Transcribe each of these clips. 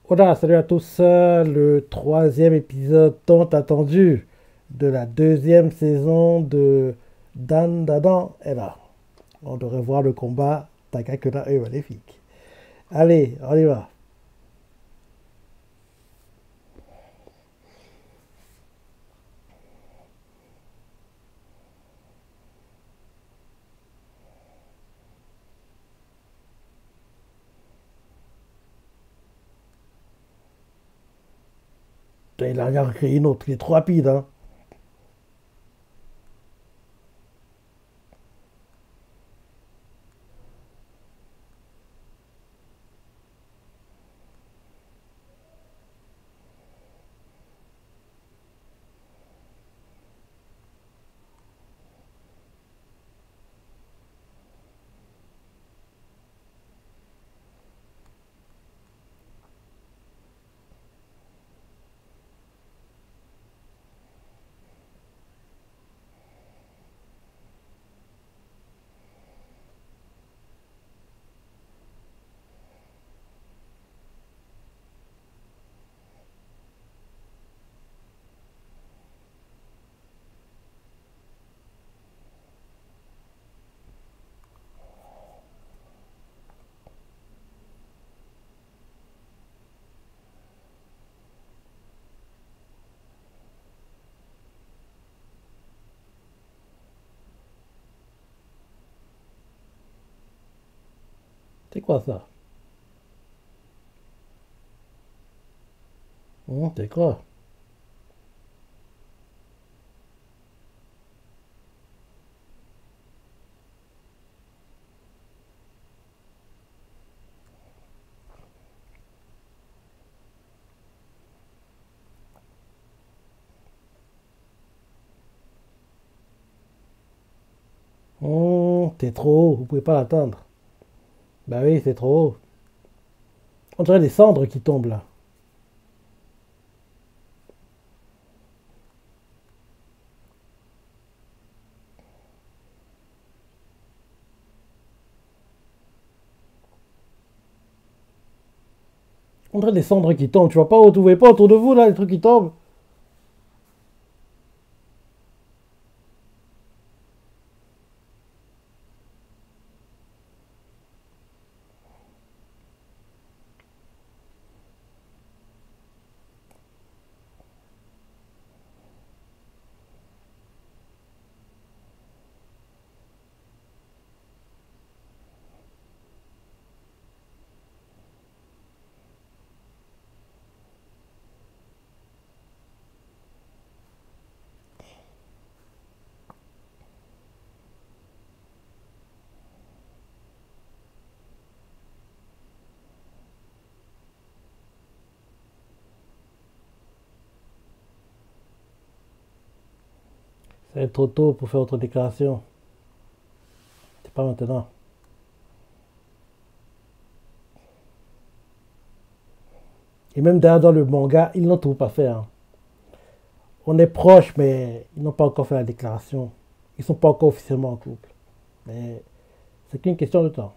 Hola, salut à tous. Le troisième épisode tant attendu de la deuxième saison de Dan Dadan est là. On devrait voir le combat Takakura et Maléfique. Allez, on y va. Putain, il a rien créé une autre, il est trop rapide. Hein. C'est quoi ça? C'est quoi? C'est trop haut, vous pouvez pas l'atteindre. Bah oui, c'est trop haut. On dirait des cendres qui tombent là. On dirait des cendres qui tombent. Tu vois pas, vous voyez pas autour de vous là, les trucs qui tombent. Ça va être trop tôt pour faire autre déclaration. C'est pas maintenant. Et même d'ailleurs dans le manga, ils n'ont toujours pas fait. Hein. On est proche, mais ils n'ont pas encore fait la déclaration. Ils sont pas encore officiellement en couple. Mais c'est qu'une question de temps.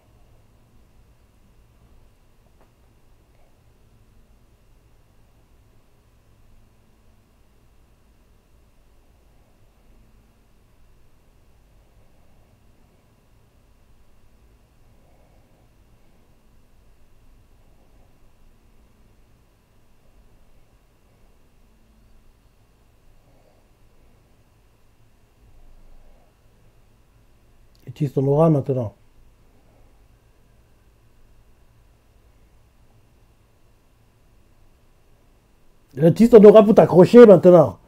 Utilise ton aura maintenant. Utilise ton aura pour t'accrocher maintenant.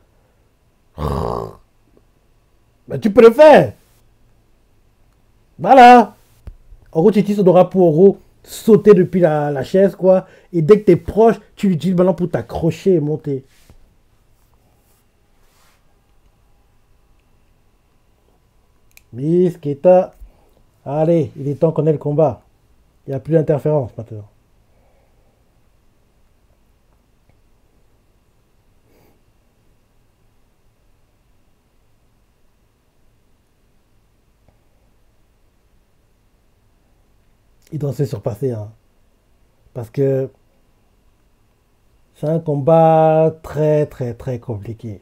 Mais tu peux le faire. Voilà. En gros, tu utilises ton aura pour en gros, sauter depuis la chaise, quoi. Et dès que tu es proche, tu l'utilises maintenant pour t'accrocher et monter. Miss Keta. Allez, il est temps qu'on ait le combat. Il n'y a plus d'interférence maintenant. Il doit se surpasser. Hein. Parce que C'est un combat très très très compliqué.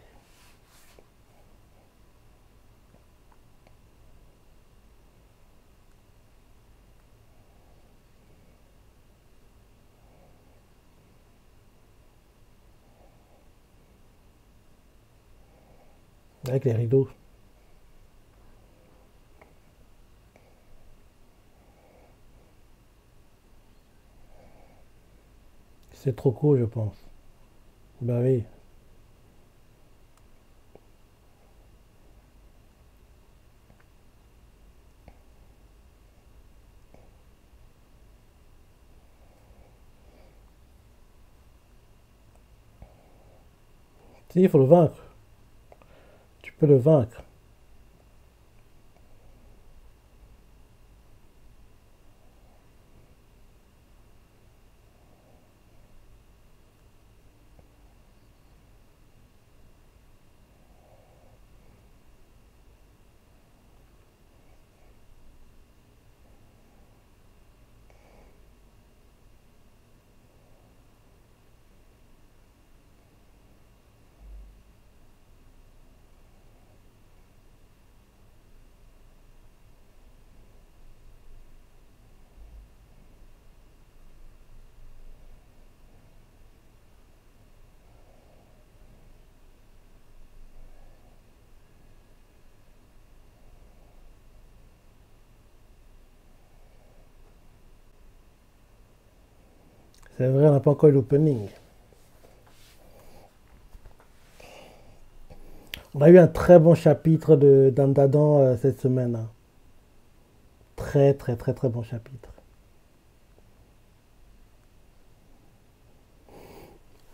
Avec les rideaux. C'est trop court, je pense. Bah oui. Si, il faut le vaincre. Tu peux le vaincre. C'est vrai, on n'a pas encore eu l'opening. On a eu un très bon chapitre de d'Andadan cette semaine, hein. Très très très très bon chapitre.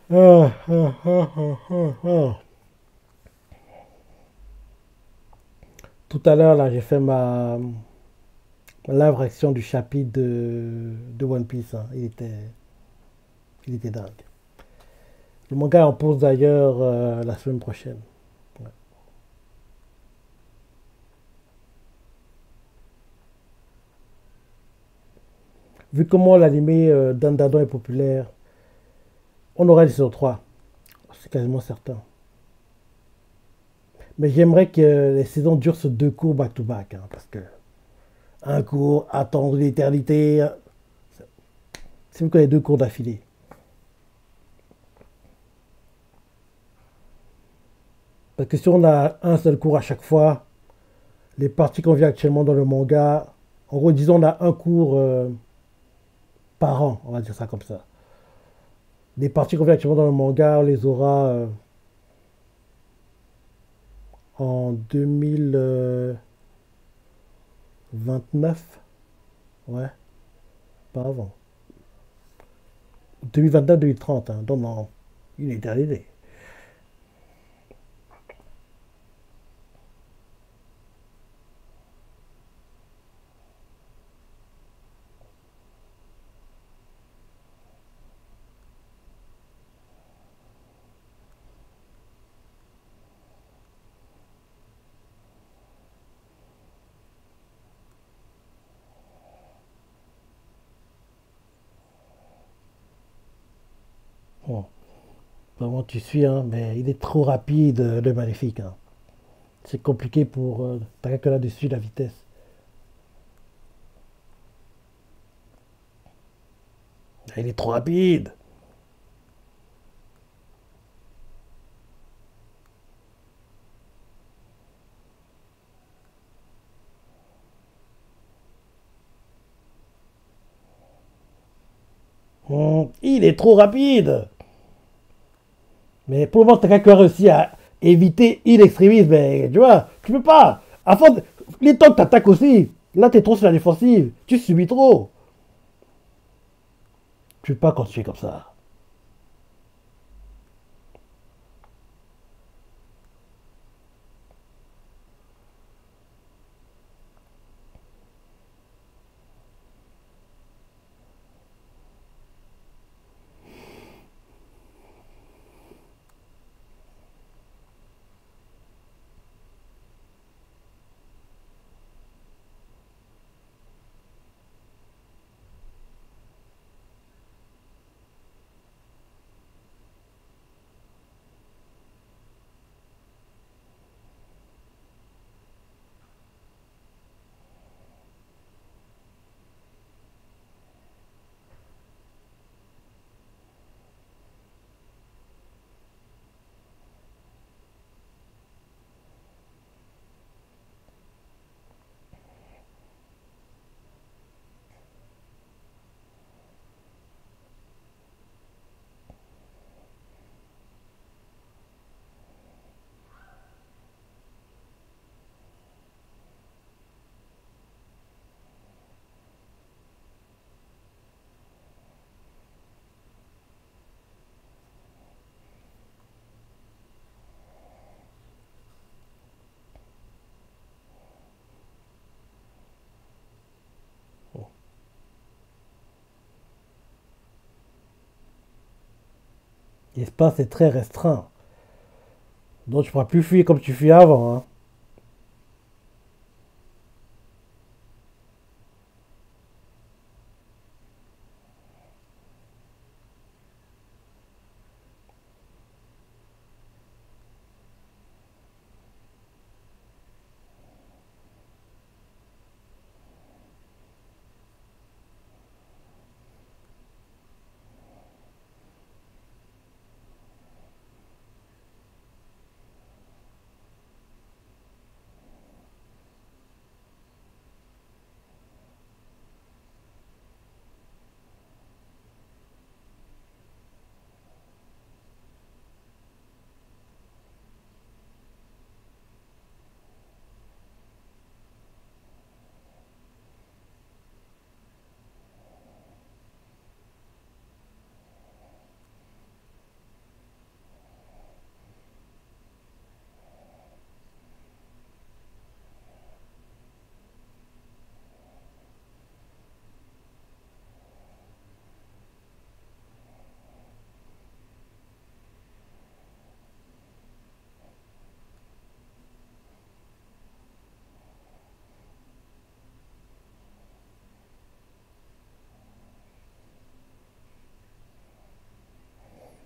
Ah, ah, ah, ah, ah, ah. Tout à l'heure, là, j'ai fait ma live réaction du chapitre de One Piece, hein. Il était dingue. Le manga est en pause d'ailleurs la semaine prochaine. Ouais. Vu comment l'animé Dandadan est populaire, on aura une saison 3. C'est quasiment certain. Mais j'aimerais que les saisons durent sur deux cours back-to-back, hein, parce que un cours, attendre l'éternité, c'est mieux que les deux cours d'affilée. Parce que si on a un seul cours à chaque fois, les parties qu'on vit actuellement dans le manga, en gros, disons, on a un cours par an, on va dire ça comme ça. Les parties qu'on vit actuellement dans le manga, on les aura en 2029. Ouais, pas avant. 2029-2030, hein, donc non, une éternité. Bon, vraiment, tu suis, hein, mais il est trop rapide, le Maléfique, hein. C'est compliqué pour t'as que là-dessus, la vitesse. Il est trop rapide. Il est trop rapide. Mais pour le moment, t'as qu'à réussi à éviter il extrémisme. Mais tu vois, tu peux pas. À force, les temps que t'attaques aussi. Là, t'es trop sur la défensive. Tu subis trop. Tu peux pas continuer comme ça. L'espace est très restreint. Donc tu ne pourras plus fuir comme tu fuyais avant. Hein.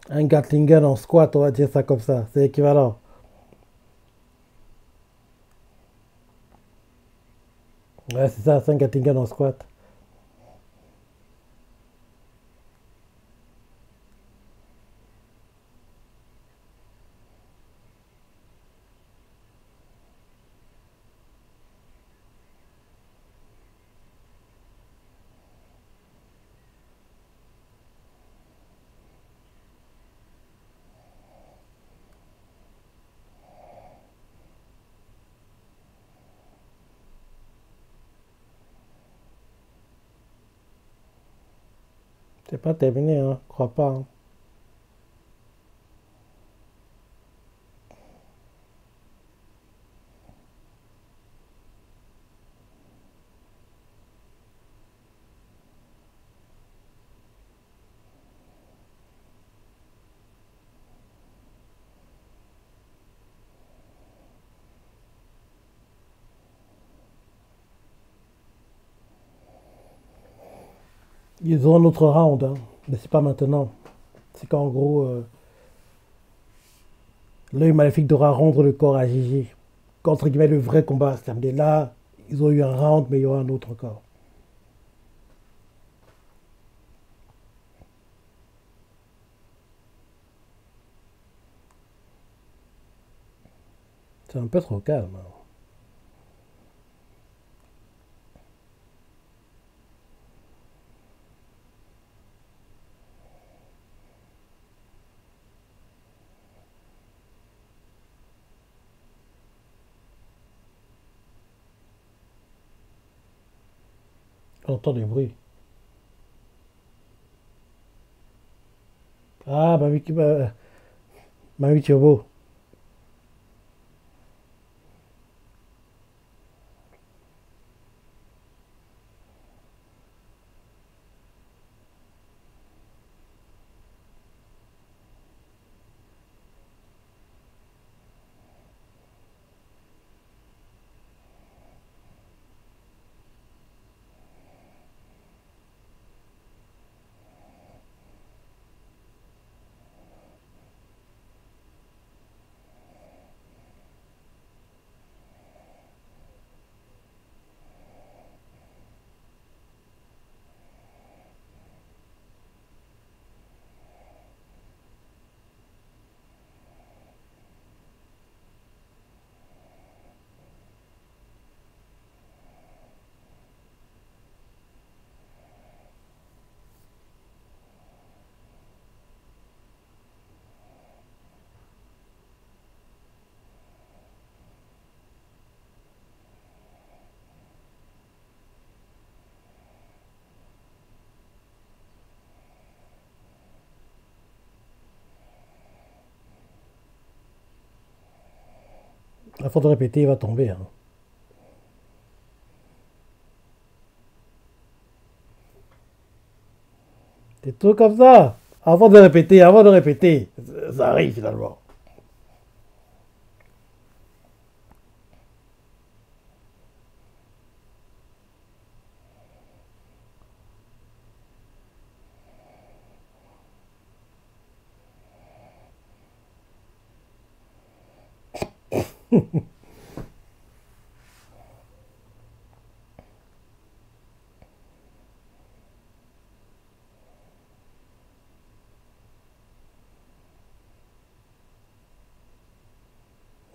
Un Gatlinger en squat, on va dire ça comme ça. C'est équivalent. Ouais, c'est ça, c'est un Gatlinger en squat. C'est pas terminé, hein. Crois pas. Hein. Ils ont un autre round, hein. Mais c'est pas maintenant. C'est qu'en gros, l'œil maléfique devra rendre le corps à Gigi. Contre guillemets, le vrai combat se terminer là. Ils ont eu un round, mais il y aura un autre encore. C'est un peu trop calme. Hein. J'entends des bruits. Ah, Mami Turbo. À force de répéter, il va tomber. Hein. C'est tout comme ça. avant de répéter, ça arrive finalement.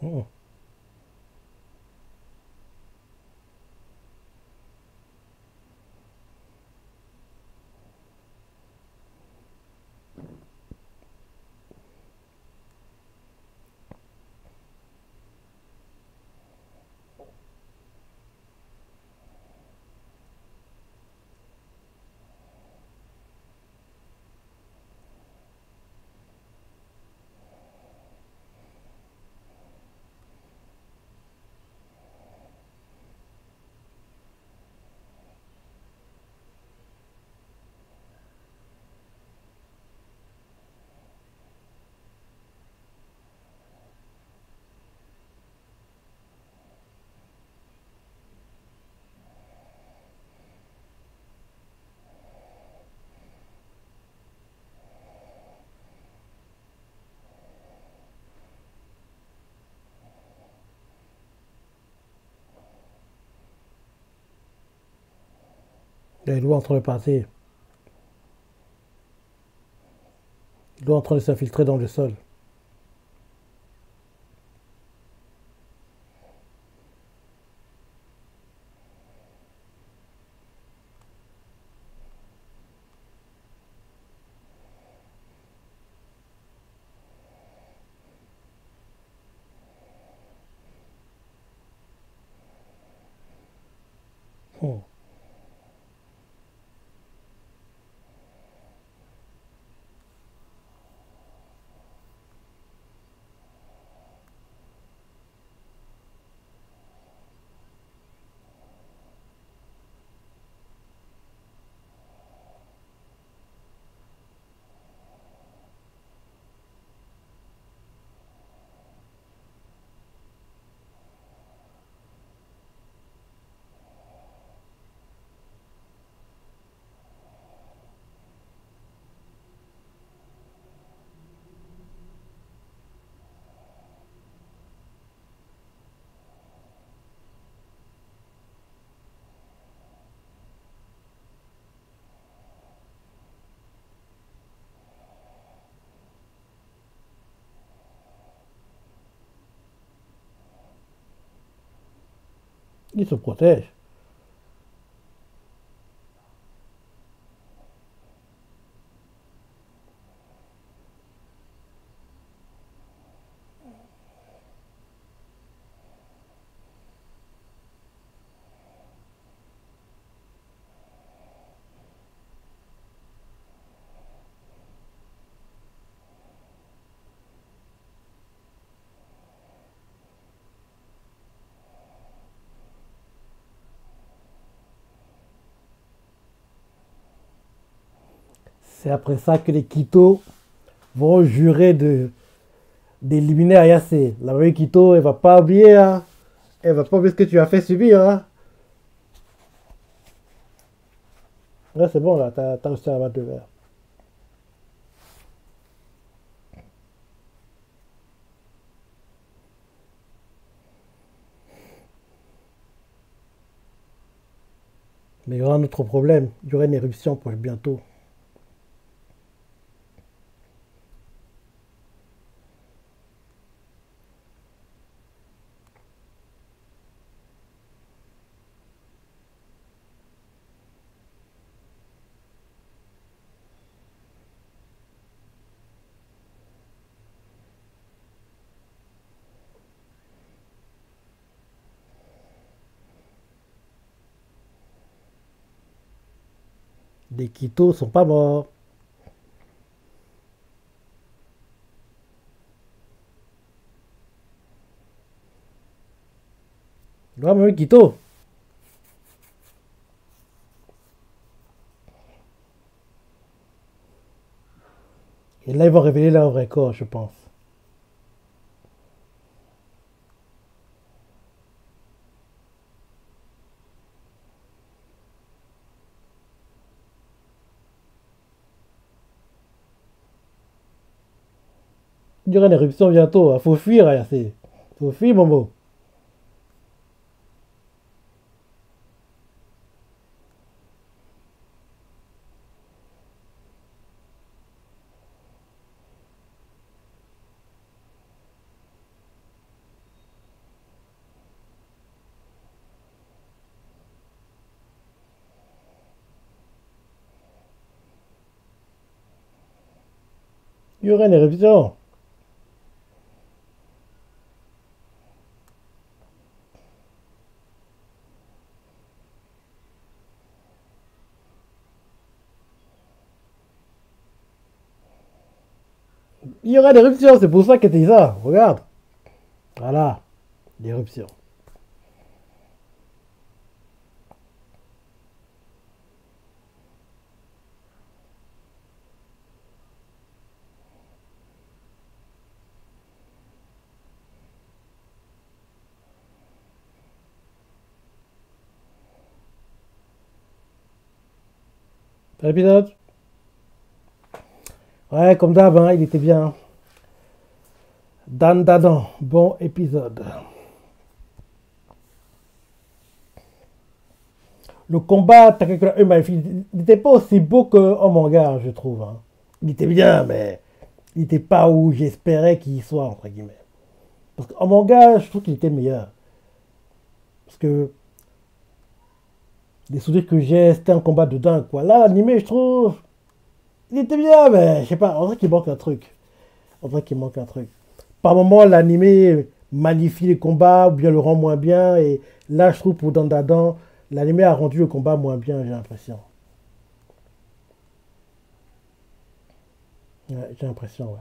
Hmm. Il y a l'eau en train de passer. L'eau en train de s'infiltrer dans le sol. Hmm. Il se protège. C'est après ça que les Quito vont jurer d'éliminer Ayase. La vraie Quito, elle va pas oublier, hein. Elle va pas oublier ce que tu as fait subir, hein. Là, c'est bon, là, t'as reçu un battre de verre. Mais il y aura un autre problème. Il y aura une éruption pour bientôt. Les Quito sont pas morts. Ouais, mais Quito. Et là, ils vont révéler leur vrai corps, je pense. Il y aura une éruption bientôt. Il faut fuir, Ayase. Faut fuir, Momo. Il y aura une éruption. Il y aura une éruption, c'est pour ça que c'est ça. Regarde. Voilà. L'éruption. L'épisode. Ouais, comme d'hab, hein, il était bien. Dan Dadan, bon épisode. Le combat Takakura et Malfi n'était pas aussi beau qu'en manga, je trouve. Hein. Il était bien, mais il n'était pas où j'espérais qu'il soit, entre guillemets. Parce qu'en manga, je trouve qu'il était meilleur. Parce que les souvenirs que j'ai, c'était un combat de dingue, quoi. Là, l'animé, je trouve, il était bien, mais je sais pas, on dirait qu'il manque un truc. On dirait qu'il manque un truc. Par moments, l'animé magnifie les combats ou bien le rend moins bien. Et là, je trouve pour Dandadan, l'animé a rendu le combat moins bien, j'ai l'impression. Ouais, j'ai l'impression, ouais.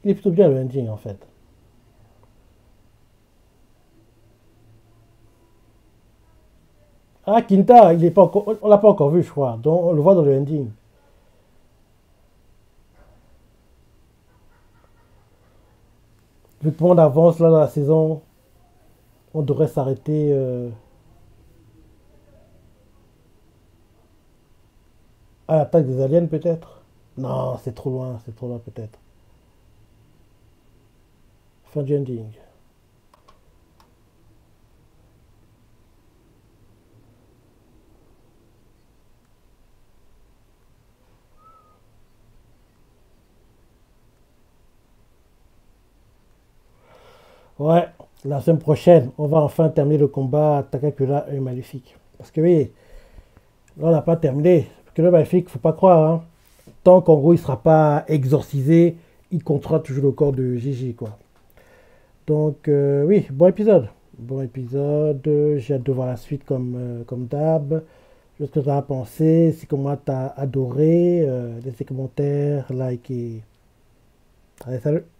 Il est plutôt bien le ending, en fait. Ah, Kinta, il est pas encore, on l'a pas encore vu, je crois. Donc, on le voit dans le ending. Vu que tout le monde avance là dans la saison, on devrait s'arrêter à l'attaque des aliens, peut-être. Non, c'est trop loin, peut-être. Fin du ending. Ouais, la semaine prochaine, on va enfin terminer le combat Takakura et Maléfique. Parce que oui, là, on n'a pas terminé. Parce que le Maléfique, faut pas croire, hein. Tant qu'en gros, il sera pas exorcisé, il comptera toujours le corps de Gigi, quoi. Donc, oui, bon épisode. Bon épisode. J'ai hâte de voir la suite comme d'hab. Je sais ce que tu as pensé. Si comment tu as adoré. Laisse des commentaires, like et. Allez, salut!